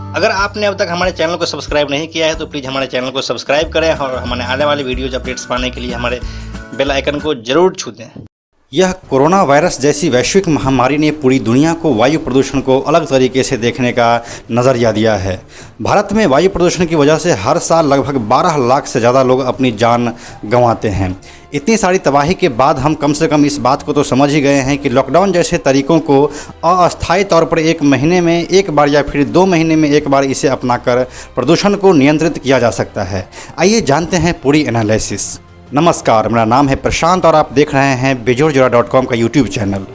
अगर आपने अब तक हमारे चैनल को सब्सक्राइब नहीं किया है तो प्लीज़ हमारे चैनल को सब्सक्राइब करें और हमारे आने वाले वीडियोज़ अपडेट्स पाने के लिए हमारे बेल आइकन को ज़रूर छू दें। यह कोरोना वायरस जैसी वैश्विक महामारी ने पूरी दुनिया को वायु प्रदूषण को अलग तरीके से देखने का नज़रिया दिया है। भारत में वायु प्रदूषण की वजह से हर साल लगभग 12 लाख से ज़्यादा लोग अपनी जान गंवाते हैं। इतनी सारी तबाही के बाद हम कम से कम इस बात को तो समझ ही गए हैं कि लॉकडाउन जैसे तरीक़ों को अस्थायी तौर पर 1 महीने में एक बार या फिर 2 महीने में एक बार इसे अपनाकर प्रदूषण को नियंत्रित किया जा सकता है। आइए जानते हैं पूरी एनालिसिस। नमस्कार, मेरा नाम है प्रशांत और आप देख रहे हैं बेजोड़जोड़ा.com का यूट्यूब चैनल।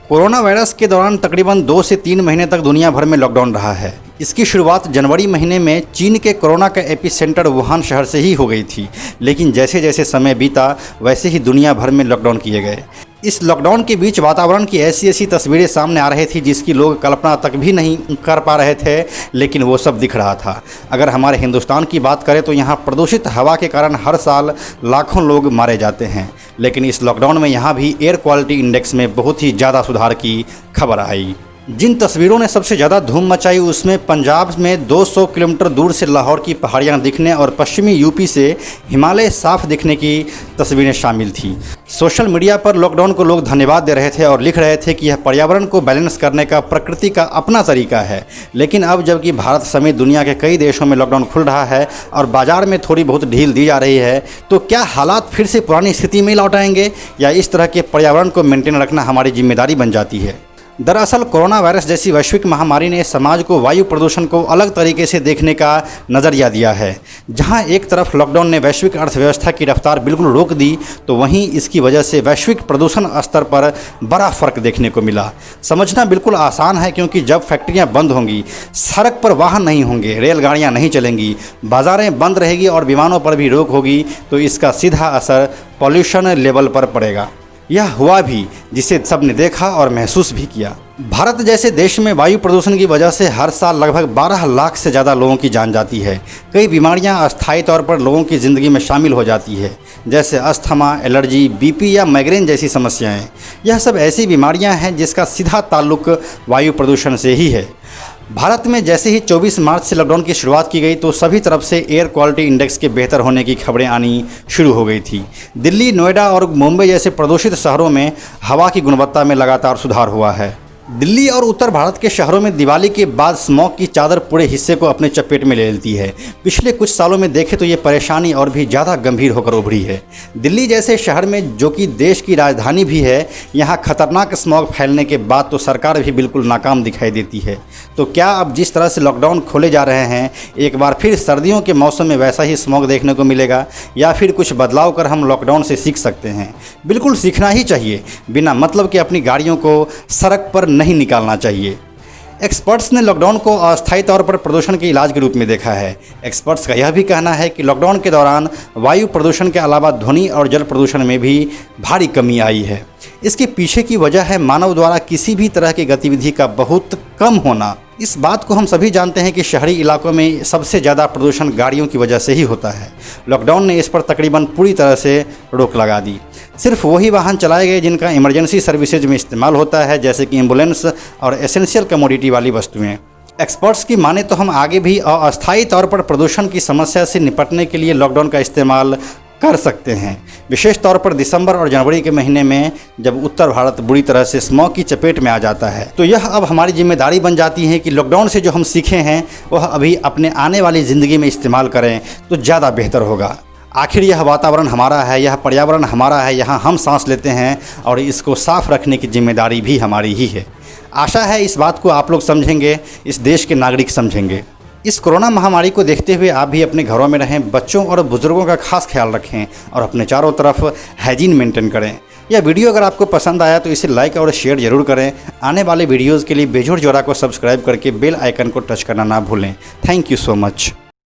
कोरोना वायरस के दौरान तकरीबन 2 से 3 महीने तक दुनिया भर में लॉकडाउन रहा है। इसकी शुरुआत जनवरी महीने में चीन के कोरोना का एपिसेंटर वुहान शहर से ही हो गई थी, लेकिन जैसे जैसे समय बीता वैसे ही दुनिया भर में लॉकडाउन किए गए। इस लॉकडाउन के बीच वातावरण की ऐसी ऐसी तस्वीरें सामने आ रही थी जिसकी लोग कल्पना तक भी नहीं कर पा रहे थे, लेकिन वो सब दिख रहा था। अगर हमारे हिंदुस्तान की बात करें तो यहाँ प्रदूषित हवा के कारण हर साल लाखों लोग मारे जाते हैं, लेकिन इस लॉकडाउन में यहाँ भी एयर क्वालिटी इंडेक्स में बहुत ही ज़्यादा सुधार की खबर आई। जिन तस्वीरों ने सबसे ज़्यादा धूम मचाई उसमें पंजाब में 200 किलोमीटर दूर से लाहौर की पहाड़ियां दिखने और पश्चिमी यूपी से हिमालय साफ दिखने की तस्वीरें शामिल थी। सोशल मीडिया पर लॉकडाउन को लोग धन्यवाद दे रहे थे और लिख रहे थे कि यह पर्यावरण को बैलेंस करने का प्रकृति का अपना तरीका है। लेकिन अब जबकि भारत समेत दुनिया के कई देशों में लॉकडाउन खुल रहा है और बाज़ार में थोड़ी बहुत ढील दी जा रही है, तो क्या हालात फिर से पुरानी स्थिति में लौट आएंगे या इस तरह के पर्यावरण को मेंटेन रखना हमारी जिम्मेदारी बन जाती है? दरअसल कोरोना वायरस जैसी वैश्विक महामारी ने समाज को वायु प्रदूषण को अलग तरीके से देखने का नज़रिया दिया है। जहां एक तरफ लॉकडाउन ने वैश्विक अर्थव्यवस्था की रफ्तार बिल्कुल रोक दी, तो वहीं इसकी वजह से वैश्विक प्रदूषण स्तर पर बड़ा फ़र्क देखने को मिला। समझना बिल्कुल आसान है, क्योंकि जब फैक्ट्रियां बंद होंगी, सड़क पर वाहन नहीं होंगे, रेलगाड़ियाँ नहीं चलेंगी, बाज़ारें बंद रहेगी और विमानों पर भी रोक होगी, तो इसका सीधा असर पॉल्यूशन लेवल पर पड़ेगा। यह हुआ भी, जिसे सबने देखा और महसूस भी किया। भारत जैसे देश में वायु प्रदूषण की वजह से हर साल लगभग 12 लाख से ज़्यादा लोगों की जान जाती है। कई बीमारियां अस्थायी तौर पर लोगों की ज़िंदगी में शामिल हो जाती है, जैसे अस्थमा, एलर्जी, बीपी या माइग्रेन जैसी समस्याएं। यह सब ऐसी बीमारियां हैं जिसका सीधा ताल्लुक वायु प्रदूषण से ही है। भारत में जैसे ही 24 मार्च से लॉकडाउन की शुरुआत की गई तो सभी तरफ से एयर क्वालिटी इंडेक्स के बेहतर होने की खबरें आनी शुरू हो गई थी। दिल्ली, नोएडा और मुंबई जैसे प्रदूषित शहरों में हवा की गुणवत्ता में लगातार सुधार हुआ है। दिल्ली और उत्तर भारत के शहरों में दिवाली के बाद स्मॉग की चादर पूरे हिस्से को अपने चपेट में ले लेती है। पिछले कुछ सालों में देखें तो ये परेशानी और भी ज़्यादा गंभीर होकर उभरी है। दिल्ली जैसे शहर में, जो कि देश की राजधानी भी है, यहाँ खतरनाक स्मॉग फैलने के बाद तो सरकार भी बिल्कुल नाकाम दिखाई देती है। तो क्या अब जिस तरह से लॉकडाउन खोले जा रहे हैं, एक बार फिर सर्दियों के मौसम में वैसा ही स्मॉग देखने को मिलेगा, या फिर कुछ बदलाव कर हम लॉकडाउन से सीख सकते हैं? बिल्कुल सीखना ही चाहिए, बिना मतलब के अपनी गाड़ियों को सड़क पर नहीं निकालना चाहिए। एक्सपर्ट्स ने लॉकडाउन को अस्थायी तौर पर प्रदूषण के इलाज के रूप में देखा है। एक्सपर्ट्स का यह भी कहना है कि लॉकडाउन के दौरान वायु प्रदूषण के अलावा ध्वनि और जल प्रदूषण में भी भारी कमी आई है। इसके पीछे की वजह है मानव द्वारा किसी भी तरह की गतिविधि का बहुत कम होना। इस बात को हम सभी जानते हैं कि शहरी इलाकों में सबसे ज़्यादा प्रदूषण गाड़ियों की वजह से ही होता है। लॉकडाउन ने इस पर तकरीबन पूरी तरह से रोक लगा दी। सिर्फ वही वाहन चलाए गए जिनका इमरजेंसी सर्विसेज में इस्तेमाल होता है, जैसे कि एम्बुलेंस और एसेंशियल कमोडिटी वाली वस्तुएं। एक्सपर्ट्स की माने तो हम आगे भी अस्थायी तौर पर प्रदूषण की समस्या से निपटने के लिए लॉकडाउन का इस्तेमाल कर सकते हैं, विशेष तौर पर दिसंबर और जनवरी के महीने में, जब उत्तर भारत बुरी तरह से स्मॉग की चपेट में आ जाता है। तो यह अब हमारी जिम्मेदारी बन जाती है कि लॉकडाउन से जो हम सीखे हैं वह अभी अपने आने वाली ज़िंदगी में इस्तेमाल करें तो ज़्यादा बेहतर होगा। आखिर यह वातावरण हमारा है, यह पर्यावरण हमारा है, यहाँ हम सांस लेते हैं और इसको साफ रखने की जिम्मेदारी भी हमारी ही है। आशा है इस बात को आप लोग समझेंगे, इस देश के नागरिक समझेंगे। इस कोरोना महामारी को देखते हुए आप भी अपने घरों में रहें, बच्चों और बुजुर्गों का खास ख्याल रखें और अपने चारों तरफ हाइजीन मेंटेन करें। यह वीडियो अगर आपको पसंद आया तो इसे लाइक और शेयर जरूर करें। आने वाले वीडियोज़ के लिए बेजोड़ जोड़ा को सब्सक्राइब करके बेल आइकन को टच करना ना भूलें। Thank you so much.